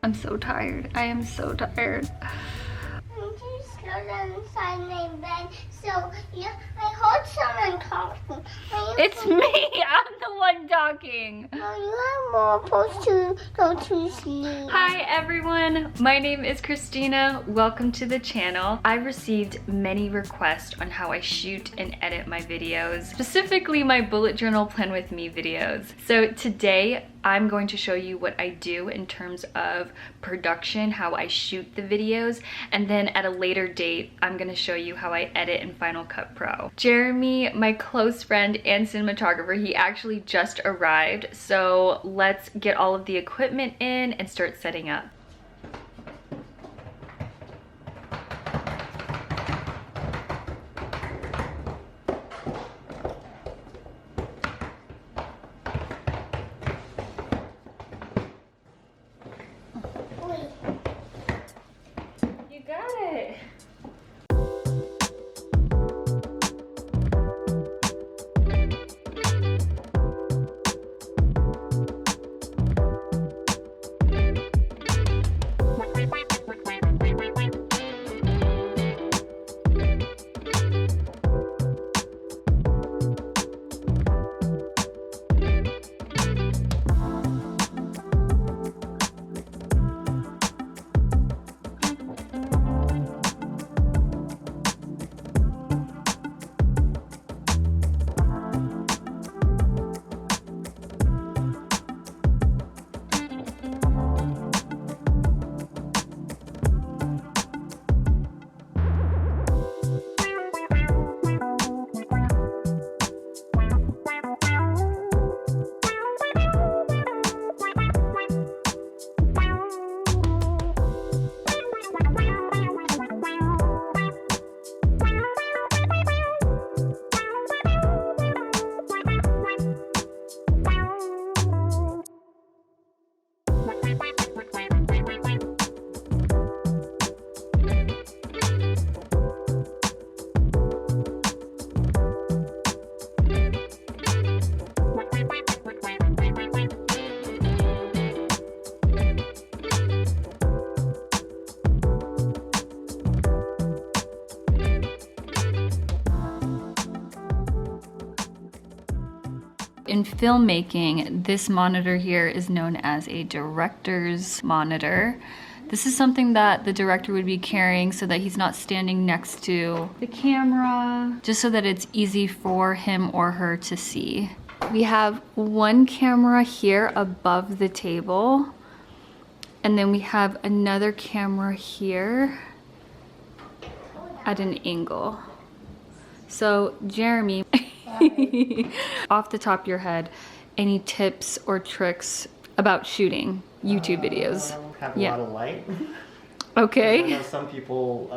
I'm so tired. I am so tired. I'm just going inside my bed, so yeah, I heard someone talking. It's me. I'm the one talking. No, you are more supposed to go to sleep. Hi everyone, my name is Christina. Welcome to the channel. I received many requests on how I shoot and edit my videos, specifically my bullet journal plan with me videos. So today I'm going to show you what I do in terms of production, how I shoot the videos, and then at a later date, I'm gonna show you how I edit in Final Cut Pro. Jeremy, my close friend and cinematographer, he actually just arrived, so let's get all of the equipment in and start setting up. You got it. In filmmaking, this monitor here is known as a director's monitor. This is something that the director would be carrying so that he's not standing next to the camera, just so that it's easy for him or her to see. We have one camera here above the table, and then we have another camera here at an angle. So Jeremy, off the top of your head, any tips or tricks about shooting YouTube videos? Have a lot of light. Okay. I know some people,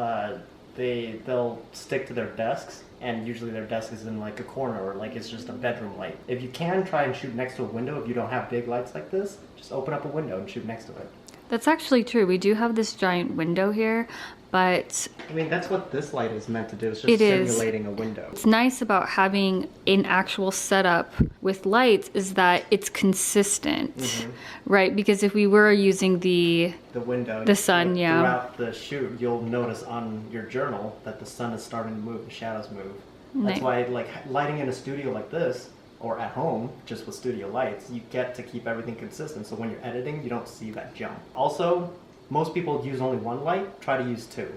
they'll stick to their desks, and usually their desk is in like a corner, or like it's just a bedroom light. If you can, try and shoot next to a window. If you don't have big lights like this, just open up a window and shoot next to it. That's actually true. We do have this giant window here, but I mean, that's what this light is meant to do. It's just simulating a window. What's nice about having an actual setup with lights is that it's consistent, right? Because if we were using the window, the sun, yeah. Throughout the shoot, you'll notice on your journal that the sun is starting to move, the shadows move. That's why, like, lighting in a studio like this, or at home, just with studio lights, you get to keep everything consistent. So when you're editing, you don't see that jump. Also, most people use only one light. Try to use two.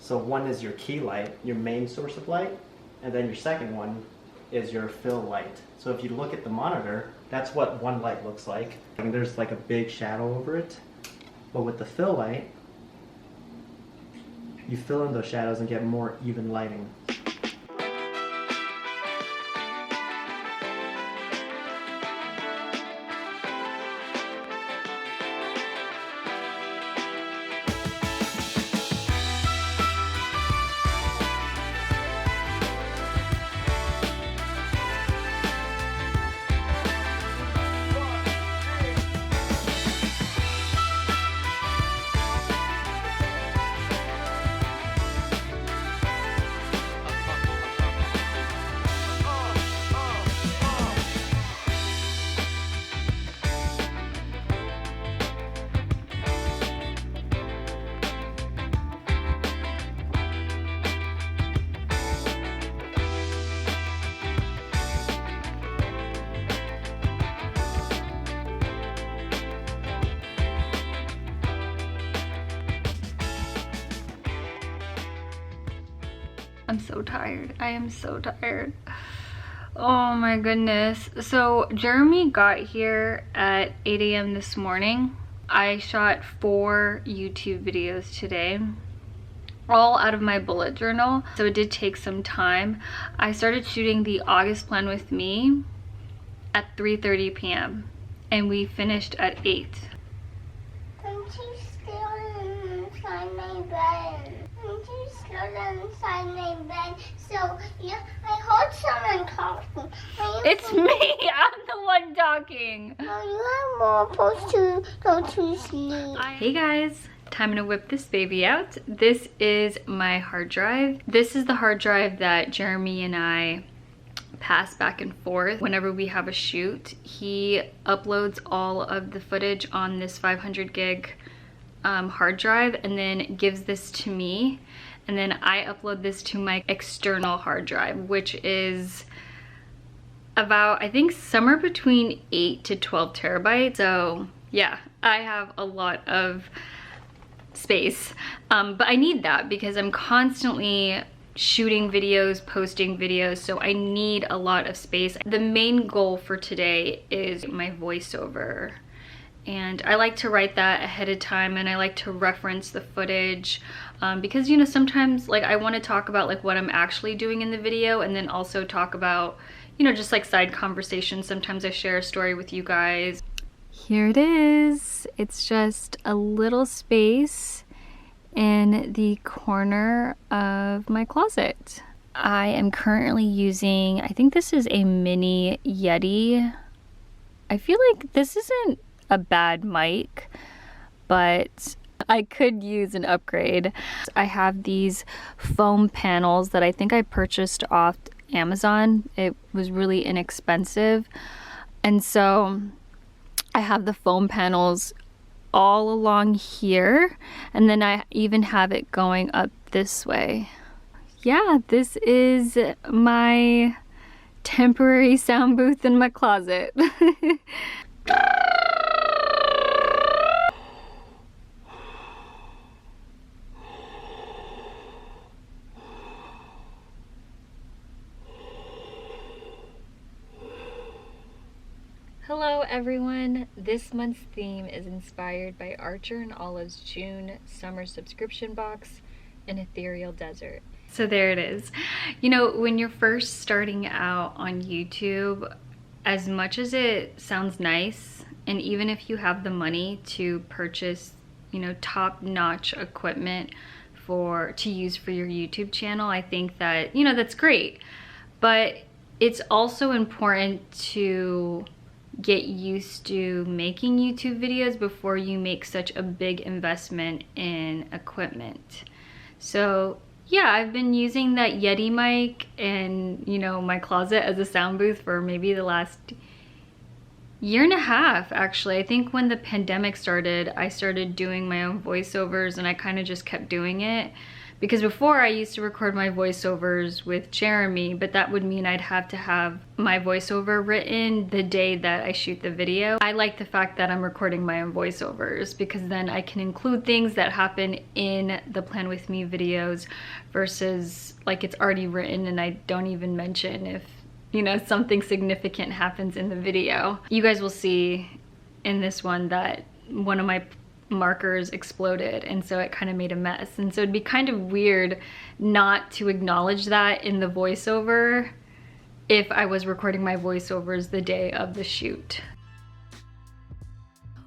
So one is your key light, your main source of light, and then your second one is your fill light. So if you look at the monitor, that's what one light looks like. And there's like a big shadow over it. But with the fill light, you fill in those shadows and get more even lighting. I'm so tired. I am so tired. Oh my goodness. So Jeremy got here at 8 a.m. this morning. I shot 4 YouTube videos today, all out of my bullet journal, so it did take some time. I started shooting the August plan with me at 3:30 p.m. and we finished at 8. I'm too scared inside my bed. I'm too scared inside my bed. So, yeah, I heard someone talking. It's me! I'm the one talking! No, you are more supposed to go to sleep. Hey guys! Time to whip this baby out. This is my hard drive. This is the hard drive that Jeremy and I pass back and forth whenever we have a shoot. He uploads all of the footage on this 500 gig hard drive and then gives this to me, and then I upload this to my external hard drive, which is about, I think, somewhere between 8 to 12 terabytes. So yeah, I have a lot of space, but I need that because I'm constantly shooting videos, posting videos, so I need a lot of space. The main goal for today is my voiceover, and I like to write that ahead of time, and I like to reference the footage because, you know, sometimes like I want to talk about like what I'm actually doing in the video, and then also talk about, you know, just like side conversations. Sometimes I share a story with you guys. Here it is. It's just a little space in the corner of my closet. I am currently using, I think this is a mini Yeti. I feel like this isn't a bad mic, but I could use an upgrade. I have these foam panels that I think I purchased off Amazon. It was really inexpensive. And so I have the foam panels all along here, and then I even have it going up this way. Yeah, this is my temporary sound booth in my closet. Hello everyone! This month's theme is inspired by Archer and Olive's June summer subscription box, An Ethereal Desert. So there it is. You know, when you're first starting out on YouTube, as much as it sounds nice, and even if you have the money to purchase, you know, top-notch equipment to use for your YouTube channel, I think that, you know, that's great. But it's also important to get used to making YouTube videos before you make such a big investment in equipment. So yeah, I've been using that Yeti mic in, you know, my closet as a sound booth for maybe the last year and a half, actually. I think when the pandemic started, I started doing my own voiceovers, and I kind of just kept doing it. Because before I used to record my voiceovers with Jeremy, but that would mean I'd have to have my voiceover written the day that I shoot the video. I like the fact that I'm recording my own voiceovers because then I can include things that happen in the Plan With Me videos versus like it's already written and I don't even mention if, you know, something significant happens in the video. You guys will see in this one that one of my markers exploded, and so it kind of made a mess, and so it'd be kind of weird not to acknowledge that in the voiceover if I was recording my voiceovers the day of the shoot.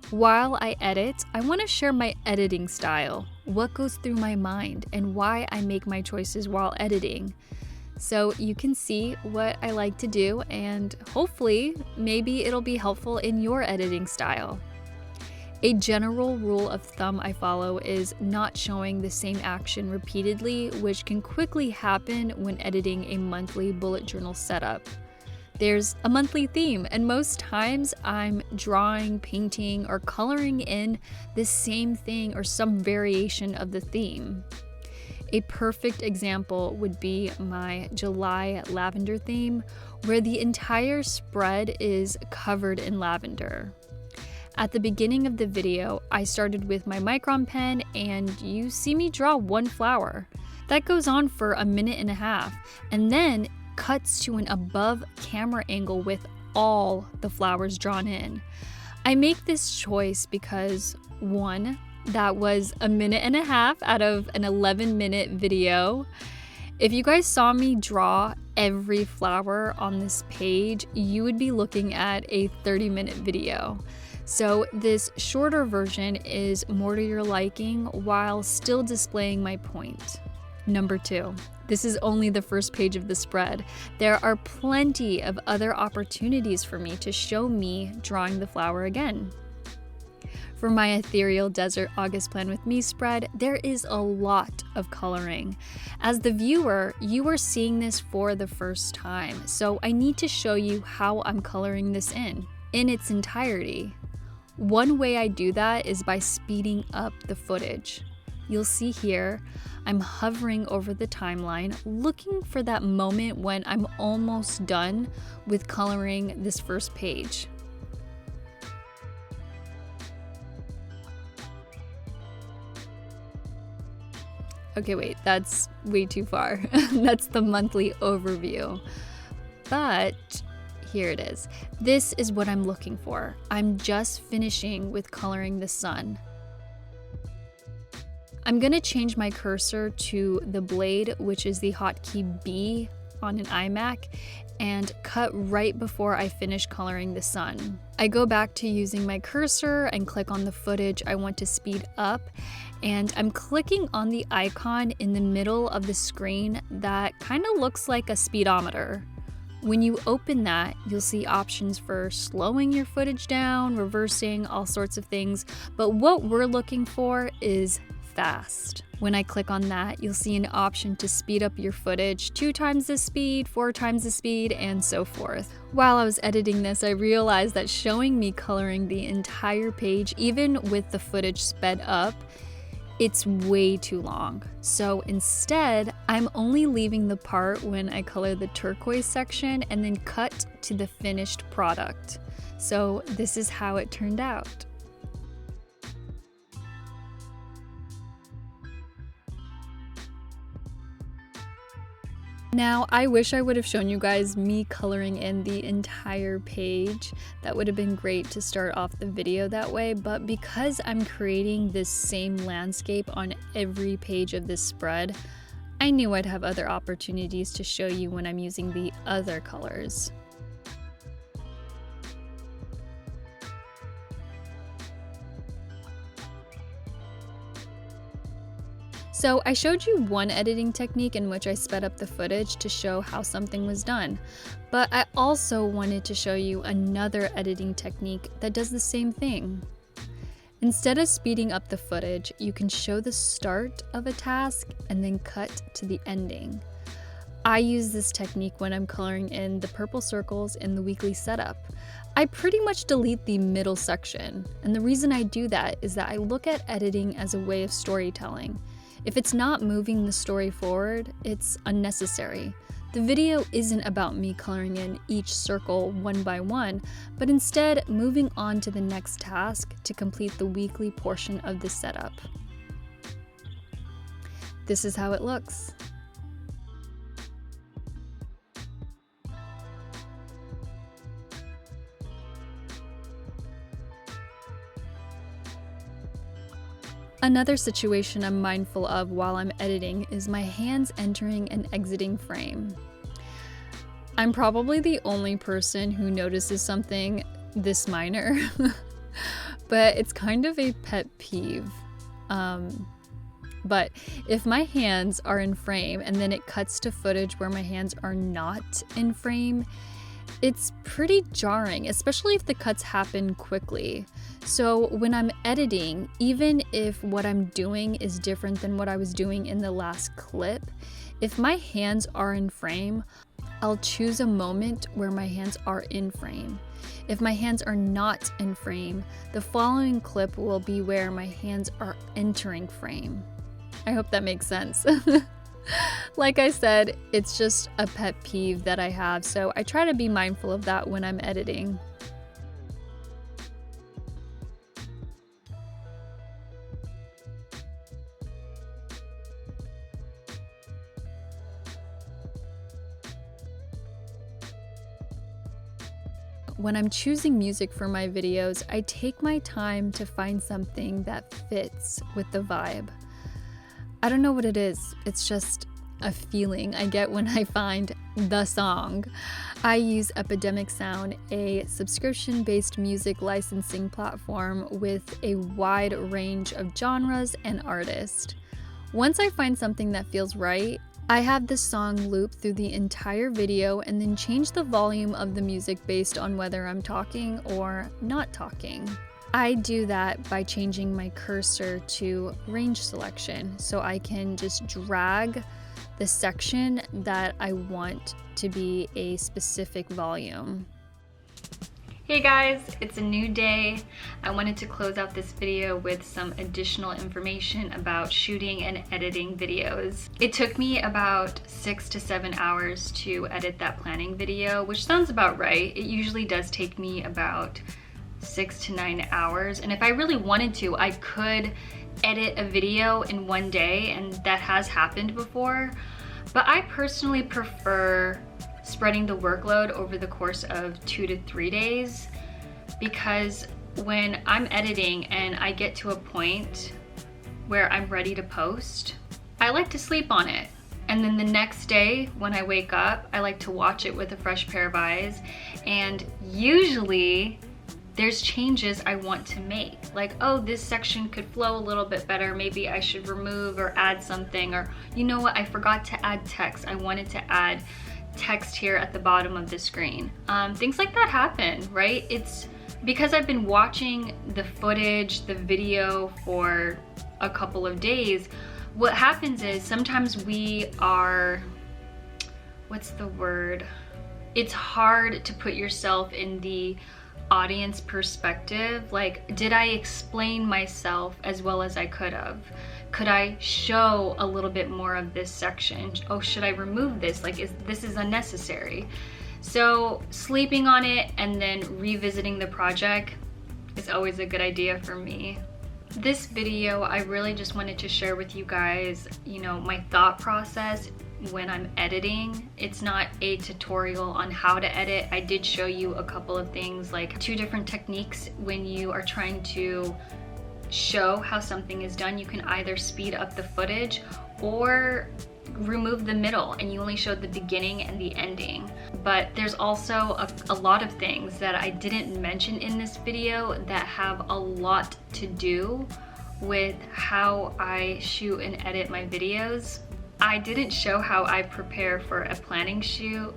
While I edit, I want to share my editing style, what goes through my mind, and why I make my choices while editing. So you can see what I like to do, and hopefully maybe it'll be helpful in your editing style. A general rule of thumb I follow is not showing the same action repeatedly, which can quickly happen when editing a monthly bullet journal setup. There's a monthly theme, and most times I'm drawing, painting, or coloring in the same thing or some variation of the theme. A perfect example would be my July lavender theme, where the entire spread is covered in lavender. At the beginning of the video, I started with my micron pen, and you see me draw one flower. That goes on for a minute and a half, and then cuts to an above camera angle with all the flowers drawn in. I make this choice because, one, that was a minute and a half out of an 11-minute video. If you guys saw me draw every flower on this page, you would be looking at a 30-minute video. So this shorter version is more to your liking while still displaying my point. Number 2, this is only the first page of the spread. There are plenty of other opportunities for me to show me drawing the flower again. For my Ethereal Desert August Plan with Me spread, there is a lot of coloring. As the viewer, you are seeing this for the first time, so I need to show you how I'm coloring this in its entirety. One way I do that is by speeding up the footage. You'll see here, I'm hovering over the timeline, looking for that moment when I'm almost done with coloring this first page. Okay, wait, that's way too far. That's the monthly overview. But here it is. This is what I'm looking for. I'm just finishing with coloring the sun. I'm gonna change my cursor to the blade, which is the hotkey B on an iMac, and cut right before I finish coloring the sun. I go back to using my cursor and click on the footage I want to speed up, and I'm clicking on the icon in the middle of the screen that kind of looks like a speedometer. When you open that, you'll see options for slowing your footage down, reversing, all sorts of things, but what we're looking for is fast. When I click on that, you'll see an option to speed up your footage 2 times the speed, 4 times the speed, and so forth. While I was editing this, I realized that showing me coloring the entire page, even with the footage sped up, it's way too long. So instead, I'm only leaving the part when I color the turquoise section and then cut to the finished product. So this is how it turned out. Now, I wish I would have shown you guys me coloring in the entire page. That would have been great to start off the video that way, but because I'm creating this same landscape on every page of this spread, I knew I'd have other opportunities to show you when I'm using the other colors. So I showed you one editing technique in which I sped up the footage to show how something was done, but I also wanted to show you another editing technique that does the same thing. Instead of speeding up the footage, you can show the start of a task and then cut to the ending. I use this technique when I'm coloring in the purple circles in the weekly setup. I pretty much delete the middle section, and the reason I do that is that I look at editing as a way of storytelling. If it's not moving the story forward, it's unnecessary. The video isn't about me coloring in each circle one by one, but instead moving on to the next task to complete the weekly portion of the setup. This is how it looks. Another situation I'm mindful of while I'm editing is my hands entering and exiting frame. I'm probably the only person who notices something this minor, but it's kind of a pet peeve. But if my hands are in frame and then it cuts to footage where my hands are not in frame, it's pretty jarring, especially if the cuts happen quickly. So when I'm editing, even if what I'm doing is different than what I was doing in the last clip, if my hands are in frame, I'll choose a moment where my hands are in frame. If my hands are not in frame, the following clip will be where my hands are entering frame. I hope that makes sense. Like I said, it's just a pet peeve that I have, so I try to be mindful of that when I'm editing. when I'm choosing music for my videos, I take my time to find something that fits with the vibe. I don't know what it is. It's just a feeling I get when I find the song. I use Epidemic Sound, a subscription-based music licensing platform with a wide range of genres and artists. Once I find something that feels right, I have the song loop through the entire video and then change the volume of the music based on whether I'm talking or not talking. I do that by changing my cursor to range selection, so I can just drag the section that I want to be a specific volume. Hey guys, it's a new day. I wanted to close out this video with some additional information about shooting and editing videos. It took me about 6 to 7 hours to edit that planning video, which sounds about right. It usually does take me about 6 to 9 hours, and if I really wanted to, I could edit a video in one day, and that has happened before. But I personally prefer spreading the workload over the course of 2 to 3 days, because when I'm editing and I get to a point where I'm ready to post, I like to sleep on it. And then the next day when I wake up, I like to watch it with a fresh pair of eyes, and usually there's changes I want to make. Like, oh, this section could flow a little bit better. Maybe I should remove or add something. Or, you know what, I forgot to add text. I wanted to add text here at the bottom of the screen. Things like that happen, right? It's because I've been watching the footage, the video for a couple of days. What happens is sometimes we are, what's the word? It's hard to put yourself in the audience perspective. Like, did I explain myself as well as I could have? Could I show a little bit more of this section? Oh, should I remove this? Like, this is unnecessary. So sleeping on it and then revisiting the project is always a good idea for me. This video, I really just wanted to share with you guys, you know, my thought process when I'm editing. It's not a tutorial on how to edit. I did show you a couple of things, like 2 different techniques when you are trying to show how something is done. You can either speed up the footage or remove the middle and you only showed the beginning and the ending. But there's also a lot of things that I didn't mention in this video that have a lot to do with how I shoot and edit my videos. I didn't show how I prepare for a planning shoot,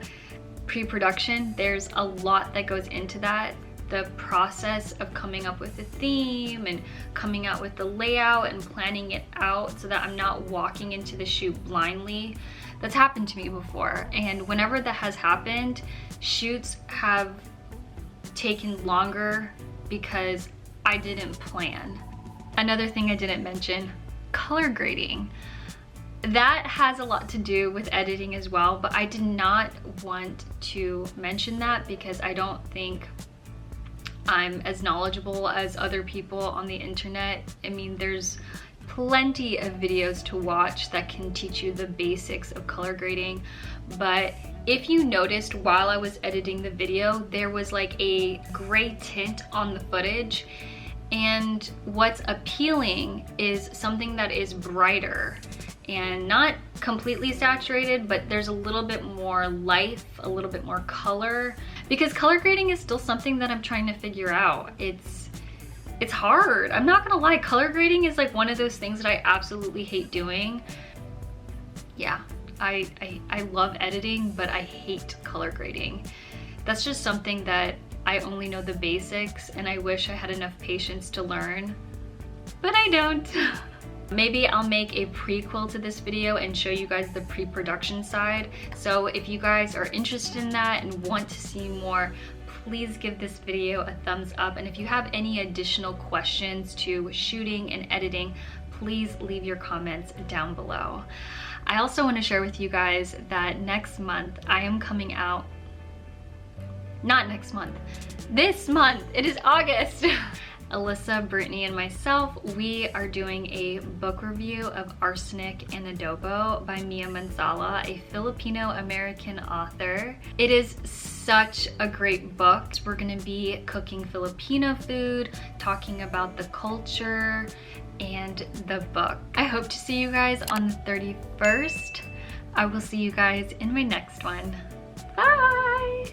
pre-production. There's a lot that goes into that. The process of coming up with a theme and coming out with the layout and planning it out so that I'm not walking into the shoot blindly. That's happened to me before. And whenever that has happened, shoots have taken longer because I didn't plan. Another thing I didn't mention, color grading. That has a lot to do with editing as well, but I did not want to mention that because I don't think I'm as knowledgeable as other people on the internet. I mean, there's plenty of videos to watch that can teach you the basics of color grading, but if you noticed while I was editing the video, there was like a gray tint on the footage, and what's appealing is something that is brighter and not completely saturated, but there's a little bit more life, a little bit more color, because color grading is still something that I'm trying to figure out. It's hard. I'm not gonna lie, color grading is like one of those things that I absolutely hate doing. Yeah, I love editing, but I hate color grading. That's just something that I only know the basics, and I wish I had enough patience to learn, but I don't. Maybe I'll make a prequel to this video and show you guys the pre-production side. So if you guys are interested in that and want to see more, please give this video a thumbs up. And if you have any additional questions to shooting and editing, please leave your comments down below. I also want to share with you guys that next month I am coming out, not next month, this month, it is August. Alyssa, Brittany, and myself, we are doing a book review of Arsenic and Adobo by Mia Manzala, a Filipino-American author. It is such a great book. We're gonna be cooking Filipino food, talking about the culture and the book. I hope to see you guys on the 31st. I will see you guys in my next one. Bye!